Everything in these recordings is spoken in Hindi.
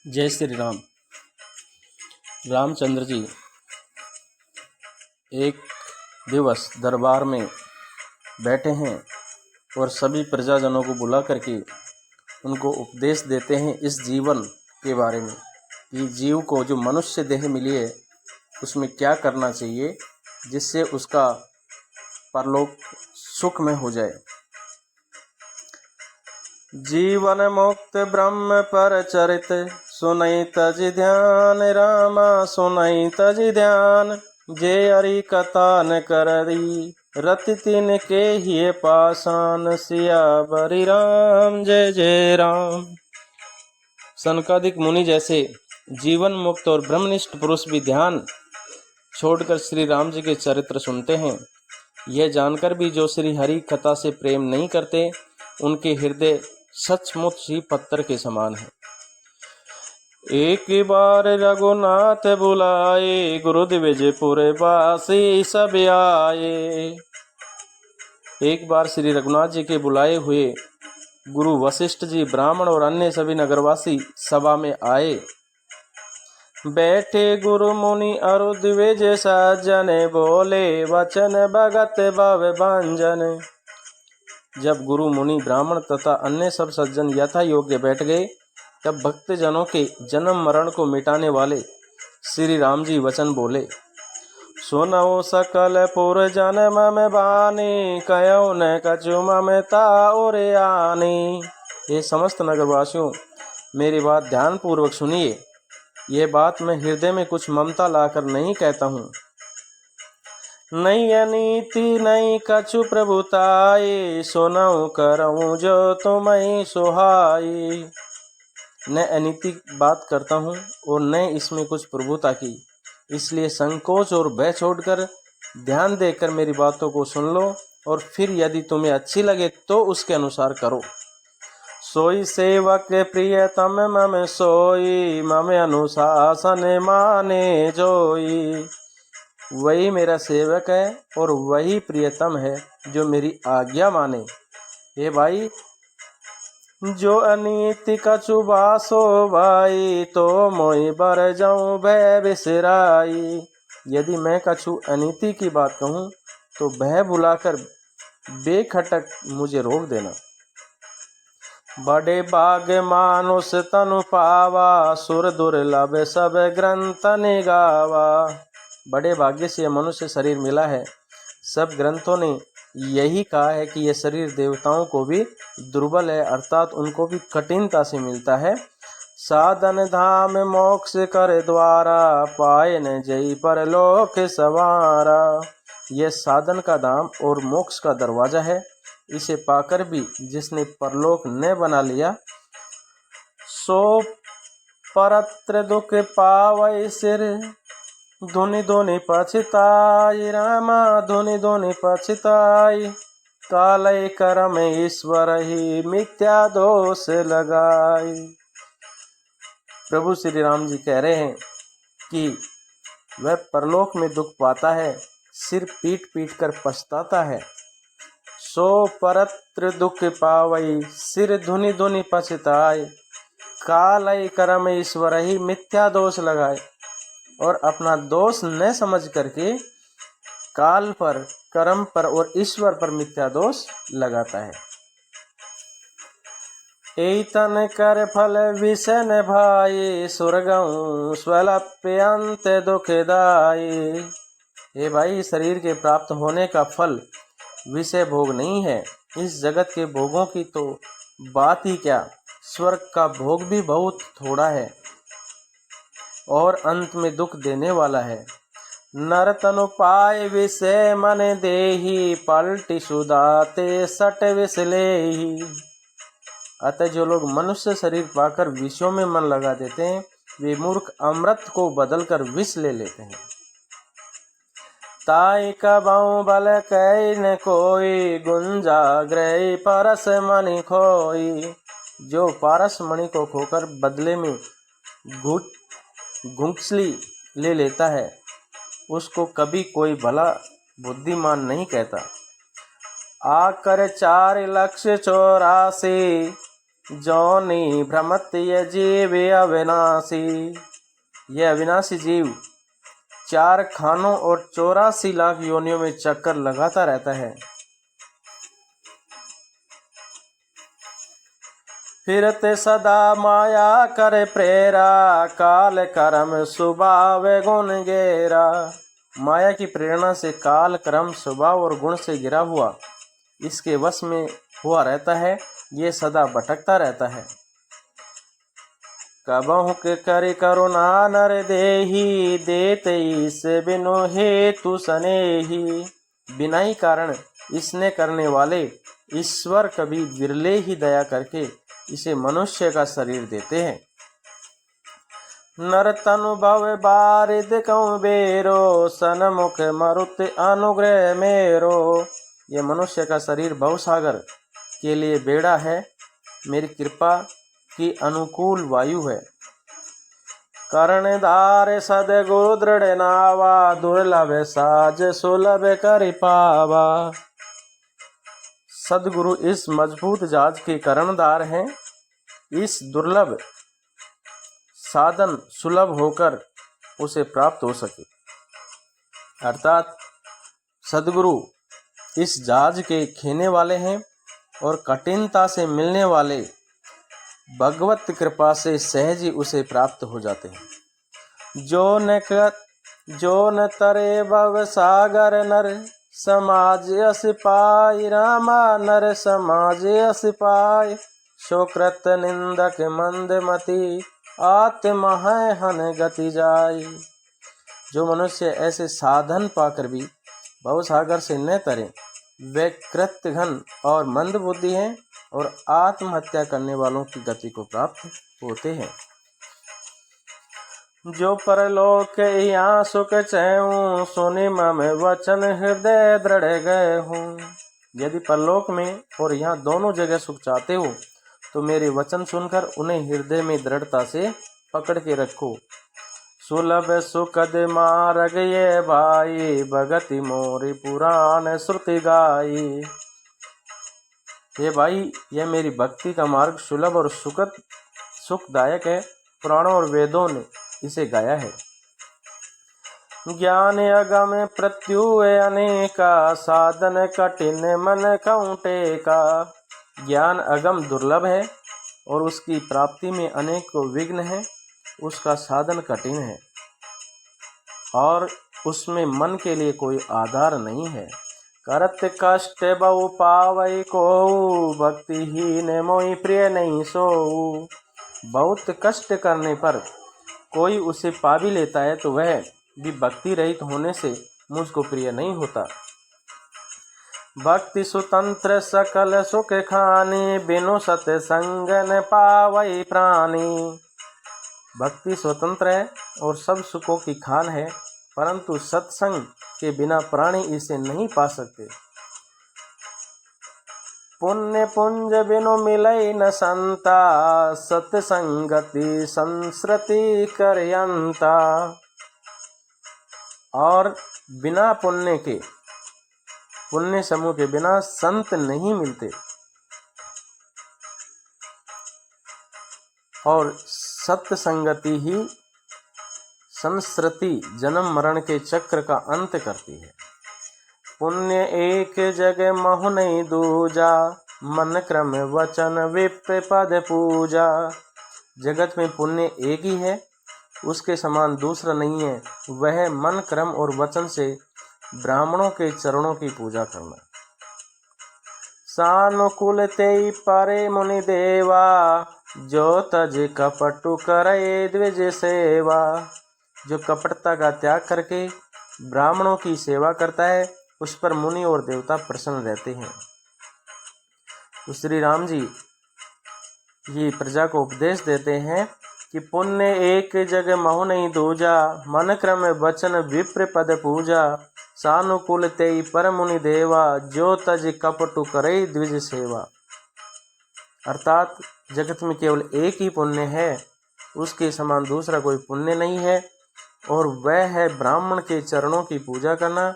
जय श्री राम। रामचंद्र जी एक दिवस दरबार में बैठे हैं और सभी प्रजाजनों को बुला करके उनको उपदेश देते हैं इस जीवन के बारे में कि जीव को जो मनुष्य देह मिली है उसमें क्या करना चाहिए जिससे उसका परलोक सुख में हो जाए। जीवन मुक्त ब्रह्म पर चरित सुनई तज ध्यान, रामा सुनई तज ध्यान। जे हरि कथा न करी रति तिन के ही पासान, सिया बरि राम जय जय राम। सनकादिक मुनि जैसे जीवन मुक्त और ब्रह्मनिष्ठ पुरुष भी ध्यान छोड़कर श्री राम जी के चरित्र सुनते हैं। यह जानकर भी जो श्री हरि कथा से प्रेम नहीं करते उनके हृदय सचमुच ही पत्थर के समान है। एक बार रघुनाथ बुलाए, गुरु दिविजपुर वासी सब आए। एक बार श्री रघुनाथ जी के बुलाए हुए गुरु वशिष्ठ जी, ब्राह्मण और अन्य सभी नगरवासी सभा में आए। बैठे गुरु मुनि अरु द्विज सज्जन, बोले वचन भगत भव भंजन। जब गुरु मुनि ब्राह्मण तथा अन्य सब सज्जन यथा योग्य बैठ गए, तब भक्तजनों के जन्म मरण को मिटाने वाले श्री राम जी वचन बोले। सुनौ सकल पुर जन मम बानी, कयो न कछु मम ताउर आनी। ये समस्त नगरवासियों, मेरी बात ध्यान पूर्वक सुनिए। ये बात मैं हृदय में कुछ ममता लाकर नहीं कहता हूँ। नहीं अनीति नहीं कछु प्रभुताई, सुनऊ करऊँ जो तुम्हें सुहाई। न अनीति बात करता हूँ और न इसमें कुछ प्रभुता की, इसलिए संकोच और भय छोड़कर ध्यान देकर मेरी बातों को सुन लो और फिर यदि तुम्हें अच्छी लगे तो उसके अनुसार करो। सोई सेवक प्रियतम मम सोई, मम अनुशासन माने जोई। वही मेरा सेवक है और वही प्रियतम है जो मेरी आज्ञा माने। हे भाई, जो अनीति कछु बासो भाई, तो मोहि बर जाऊं भय बिसराई। यदि मैं कछु अनीति की बात कहूँ तो भय बुलाकर बेखटक मुझे रोक देना। बड़े बाग मानुष तनु पावा, सुर दुर्लभ सब ग्रंथ निगावा। बड़े भाग्य से यह मनुष्य शरीर मिला है। सब ग्रंथों ने यही कहा है कि यह शरीर देवताओं को भी दुर्बल है, अर्थात उनको भी कठिनता से मिलता है। साधन धाम मोक्ष कर द्वारा, पाए न जई परलोक सवारा। यह साधन का धाम और मोक्ष का दरवाजा है। इसे पाकर भी जिसने परलोक न बना लिया, सो परत्र दुख पावै सिर। धुनि धुनि पछताई, रामा धुनि धुनि पछताई। कालय करम ईश्वर ही मिथ्या दोष लगाई। प्रभु श्री राम जी कह रहे हैं कि वह परलोक में दुख पाता है, सिर पीट पीट कर पछताता है। सो परत्र दुख पावई, सिर धुनि धुनि पछताई। कालय करम ईश्वर ही मिथ्या दोष लगाए। और अपना दोष न समझ करके काल पर, कर्म पर और ईश्वर पर मिथ्या दोष लगाता है। एतन कर फल विषय न भाई, स्वर्गं स्वल्प्यंत दुखदाई। हे भाई, शरीर के प्राप्त होने का फल विषय भोग नहीं है। इस जगत के भोगों की तो बात ही क्या, स्वर्ग का भोग भी बहुत थोड़ा है और अंत में दुख देने वाला है। नर तनु पाए विषय मन देही, पलटि सुदाते सट विष लेही। अतः जो लोग मनुष्य शरीर पाकर विषयों में मन लगा देते हैं, वे मूर्ख अमृत को बदलकर विष ले लेते हैं। ताई कबहु बल कै न कोई, गुंजाग्रही परस मणि खोई। जो पारस मणि को खोकर बदले में घुंघसली ले लेता है, उसको कभी कोई भला बुद्धिमान नहीं कहता। आकर 4 लक्ष 84, जौनी भ्रमत ये जीव अविनाशी, ये अविनाशी जीव 4 खानों और 84 लाख योनियों में चक्कर लगाता रहता है। फिरते सदा माया कर प्रेरा, काल कर्म स्वभाव गुण गेरा। माया की प्रेरणा से काल कर्म स्वभाव और गुण से गिरा हुआ इसके वश में हुआ रहता है, ये सदा भटकता रहता है। कबहु के करि करुणा नर देही, देते इस बिनु हेतु सनेही। बिना ही कारण इसने करने वाले ईश्वर कभी विरले ही दया करके इसे मनुष्य का शरीर देते हैं। नर तनु भव बारिद कहूँ बेरो, सनमुख मरुत अनुग्रह मेरो। ये मनुष्य का शरीर भवसागर के लिए बेड़ा है, मेरी कृपा की अनुकूल वायु है। कर्णधार सदगुरु दृढ़ नावा, दुर्लभ साज सुलभ कर पावा। सदगुरु इस मजबूत जहाज के कर्णधार हैं, इस दुर्लभ साधन सुलभ होकर उसे प्राप्त हो सके। अर्थात सदगुरु इस जहाज के खेने वाले हैं और कठिनता से मिलने वाले भगवत कृपा से सहज ही उसे प्राप्त हो जाते हैं। जो न तरे भव सागर नर, समाज अस पाई रामा नर समाज अस पाई। शोकृत निंदक मंद मति, आत्मा है हन गति जाई। जो मनुष्य ऐसे साधन पाकर भी भवसागर से न तरे, वे कृतघ्न और मंद बुद्धि हैं और आत्महत्या करने वालों की गति को प्राप्त होते हैं। जो परलोक यहाँ सुख चहूँ, सुनि मम वचन हृदय दृढ़ गए हूँ। यदि परलोक में और यहाँ दोनों जगह सुख चाहते हो तो मेरे वचन सुनकर उन्हें हृदय में दृढ़ता से पकड़ के रखो। सुलभ सुखद मार्ग ये भाई, भगति मोरी पुराण श्रुति गाई। ये भाई, यह मेरी भक्ति का मार्ग सुलभ और सुखदायक है, पुराणों और वेदों ने इसे गाया है। ज्ञान अगम प्रत्युय अनेका, साधन कठिन मन कहूँ टेका। ज्ञान अगम दुर्लभ है और उसकी प्राप्ति में अनेक विघ्न है, उसका साधन कठिन है और उसमें मन के लिए कोई आधार नहीं है। करत कष्ट बहु पावई को, भक्तिहीन मोहि प्रिय नहीं सो। बहुत कष्ट करने पर कोई उसे पा भी लेता है तो वह भी भक्ति रहित होने से मुझको प्रिय नहीं होता। भक्ति स्वतंत्र सकल सुख खानी, बिनु सत्संग न पावई प्राणी। भक्ति स्वतंत्र है और सब सुखों की खान है, परंतु सत्संग के बिना प्राणी इसे नहीं पा सकते। पुण्य पुंज बिनु मिलई न संता, सत्संगति संस्कृति करयंता। और बिना पुण्य समूह के बिना संत नहीं मिलते और सत्संगति ही संस्कृति जन्म मरण के चक्र का अंत करती है। पुण्य एक जग महु नहीं दूजा, मन क्रम वचन विप्र पद पूजा। जगत में पुण्य एक ही है, उसके समान दूसरा नहीं है, वह मन क्रम और वचन से ब्राह्मणों के चरणों की पूजा करना। सानुकूल तेई परे मुनि देवा, जो तज कपटु करे द्विज सेवा। जो कपटता का त्याग करके ब्राह्मणों की सेवा करता है, उस पर मुनि और देवता प्रसन्न रहते हैं। तो श्री राम जी ये प्रजा को उपदेश देते हैं कि पुण्य एक जग महु नहीं दूजा, मन क्रम वचन विप्र पद पूजा। सानुकूल तेई पर मुनि देवा, जो तज कपटु करे द्विज सेवा। अर्थात जगत में केवल एक ही पुण्य है, उसके समान दूसरा कोई पुण्य नहीं है, और वह है ब्राह्मण के चरणों की पूजा करना,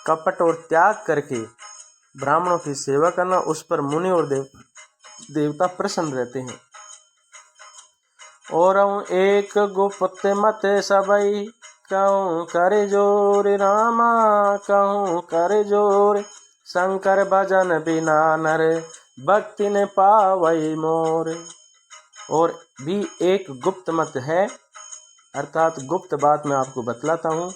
कपट और त्याग करके ब्राह्मणों की सेवा करना। उस पर मुनि और देवता प्रसन्न रहते हैं। और एक गुप्त मत सबई, कहूँ कर जोर रामा कहूँ कर जोर, शंकर भजन बिना नर भक्ति ने पावई मोर। और भी एक गुप्त मत है, अर्थात गुप्त बात मैं आपको बतलाता हूँ।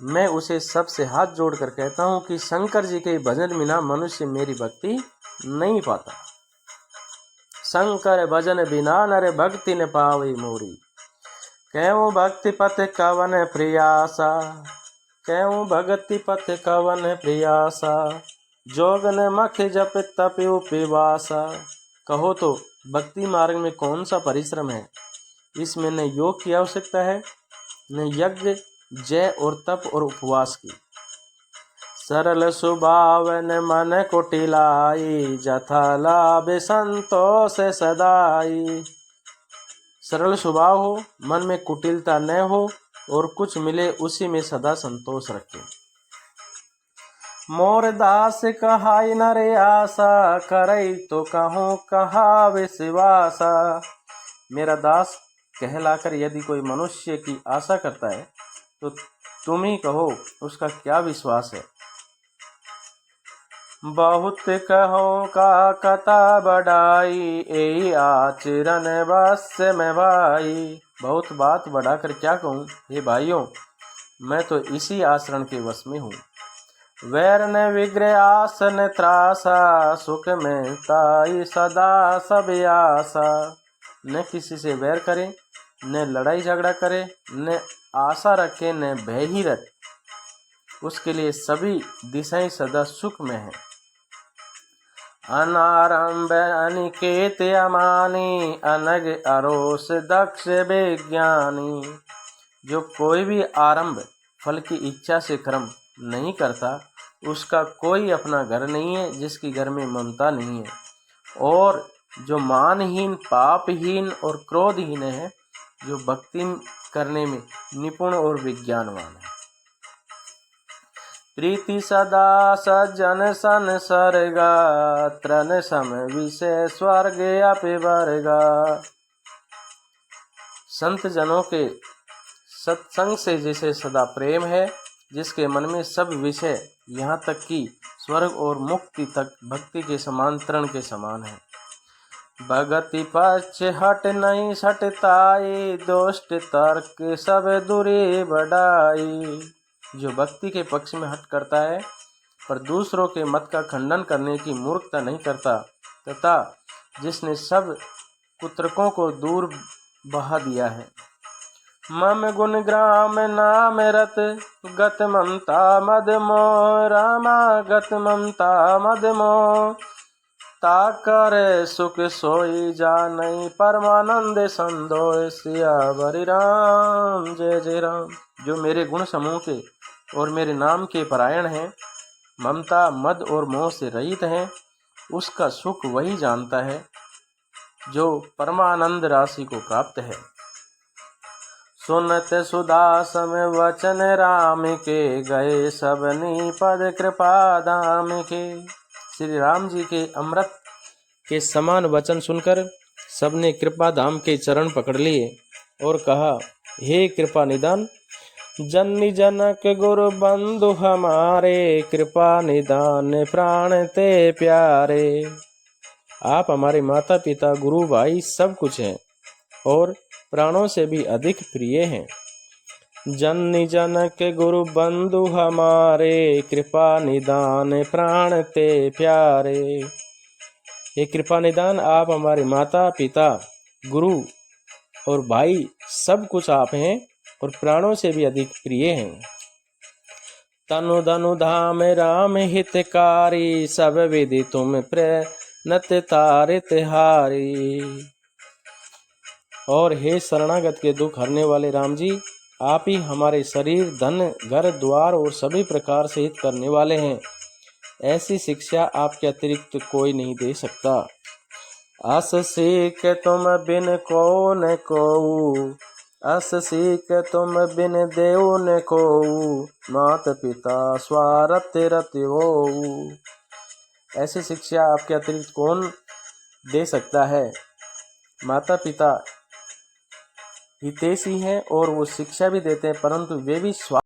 मैं उसे सबसे हाथ जोड़कर कहता हूँ कि शंकर जी के भजन बिना मनुष्य मेरी भक्ति नहीं पाता। शंकर भजन बिना नर भक्ति न पावई मोरी, कहूँ भक्ति पथ कवन प्रियासा, कहूँ भक्ति पथ कवन प्रियासा, जोगन मख जप तप पिवासा। कहो तो भक्ति मार्ग में कौन सा परिश्रम है। इसमें न योग की आवश्यकता है, न यज्ञ जय और तप और उपवास की। सरल सुभावन मन कुटिलाई, जथा लाभ संतोष सदाई। सरल स्वभाव हो, मन में कुटिलता न हो, और कुछ मिले उसी में सदा संतोष रखे। मोर दास कहाई नर आशा, करई तो कहूँ कहा विश्वासा। मेरा दास कहलाकर यदि कोई मनुष्य की आशा करता है तो तुम ही कहो उसका क्या विश्वास है। बहुत कहो का कथा बढ़ाई, यही आचरण बस में भाई। बहुत बात बढ़ाकर क्या कहूँ हे भाइयों, मैं तो इसी आचरण के वश में हूँ। वैर न विग्रह आसन त्रासा, सुख में ताई सदा सब आशा। न किसी से वैर करे, न लड़ाई झगड़ा करे, न आशा रखे, न भय ही रखे। उसके लिए सभी दिशाएं सदा सुख में है। अनारंभ अनिकेत अमानी, अनग अरोस दक्ष विज्ञानी। जो कोई भी आरंभ फल की इच्छा से कर्म नहीं करता, उसका कोई अपना घर नहीं है जिसकी घर में ममता नहीं है। और जो मानहीन, पापहीन और क्रोधहीन है, जो भक्ति करने में निपुण और विज्ञानवान है। प्रीति सदा सज्जन सन सर्गा, त्रन सम विषय स्वर्ग अपिवर्गा। संत जनों के सत्संग से जैसे सदा प्रेम है, जिसके मन में सब विषय यहाँ तक कि स्वर्ग और मुक्ति तक भक्ति के समांतरण के समान है। भगति पक्ष हट नहीं सटताई, दोष्ट तर्क सब दूरी बढ़ाई। जो भक्ति के पक्ष में हट करता है पर दूसरों के मत का खंडन करने की मूर्खता नहीं करता, तथा जिसने सब कुतर्कों को दूर बहा दिया है। मम गुण ग्राम नाम रत, गत ममता मद मोह रामा, गत ममता मद मोह। ताकर सुख सोई जानई, परमानंद संदोय सिया बरि राम। जय जय राम। जो मेरे गुण समूह के और मेरे नाम के परायण हैं, ममता मद और मोह से रहित हैं, उसका सुख वही जानता है जो परमानंद राशि को प्राप्त है। सुनत सुधा सम वचन राम के, गए सबनी पद कृपा धाम के। श्री राम जी के अमृत के समान वचन सुनकर सबने कृपा धाम के चरण पकड़ लिए और कहा, हे कृपा निदान जननी जनक गुरु बंधु हमारे, कृपा निदान प्राण ते प्यारे। आप हमारे माता पिता गुरु भाई सब कुछ हैं और प्राणों से भी अधिक प्रिय हैं। जननी जनक गुरु बंधु हमारे, कृपा निदान प्राण ते प्यारे। ये कृपा निदान, आप हमारे माता पिता गुरु और भाई सब कुछ आप हैं और प्राणों से भी अधिक प्रिय हैं। तनु धनु धाम राम हितकारी, सब विधि तुम प्रणत तारित हारी। और हे शरणागत के दुख हरने वाले राम जी, आप ही हमारे शरीर, धन, घर द्वार और सभी प्रकार से हित करने वाले हैं। ऐसी शिक्षा आपके अतिरिक्त कोई नहीं दे सकता। अस सीख तुम बिन को न कोऊ, अस सीख तुम बिन देव न कोऊ, मात पिता स्वारथ रति होऊ। ऐसी शिक्षा आपके अतिरिक्त कौन दे सकता है। माता पिता हितैषी हैं और वो शिक्षा भी देते हैं, परंतु वे भी